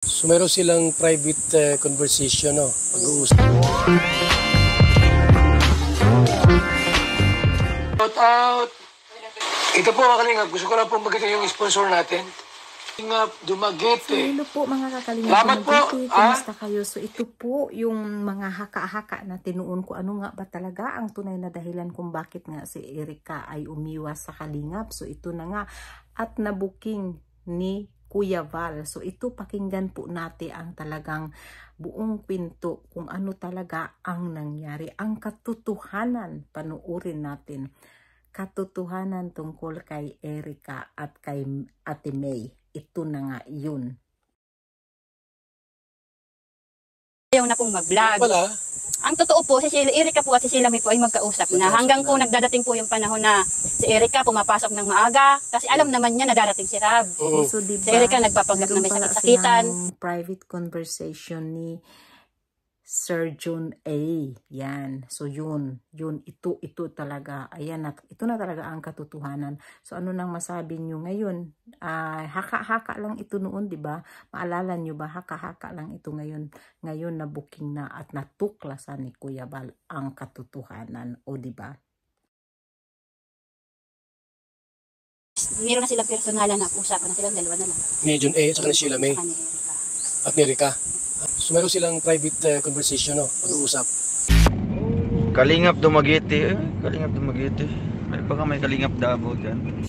So meron silang private conversation, no? Pag-uusap. Shout out! Ito po mga kalingap, gusto ko lang pong magkita yung sponsor natin. Kalingap Dumaguete. So, hello po mga kakalingap. Salamat po. Kumusta kayo? So ito po yung mga haka-haka na tinuon ko. Ano nga ba talaga ang tunay na dahilan kung bakit nga si Erica ay umiwas sa kalingap. So ito na nga at nabuking ni Kuya Val. So ito pakinggan po natin ang talagang buong pinto kung ano talaga ang nangyari. Ang katotohanan, panuurin natin. Katotohanan tungkol kay Erica at kay Ate May. Ito na nga yun. Ayaw na pong mag-vlog. Wala. Ang totoo po, si Erica po at si Sheila May po ay magkausap na. Hanggang po nagdadating po yung panahon na si Erica pumapasok ng maaga. Kasi alam naman niya na darating si Rab. So, diba, Si Erica nagpapanggap na may sakit-sakitan. Private conversation ni Sir John A. Yan. So yun, ito talaga. Ayan na, ito na talaga ang katotohanan. So ano nang masabi nyo ngayon? Haka-haka lang ito noon, di ba? Maalala nyo ba? Haka-haka lang ito ngayon. Ngayon na booking na at natuklasan ni Kuya Val ang katotohanan. O di ba? Meron na silang personalan na usapan na silang dalawa na lang. Ni John A. at ni Sheila May. Ani Erica. At ni Erica. So meron silang private conversation, no? Pag-uusap. Kalingap Dumaguete. Kalingap Dumaguete. Baka may Kalingap Davao dyan.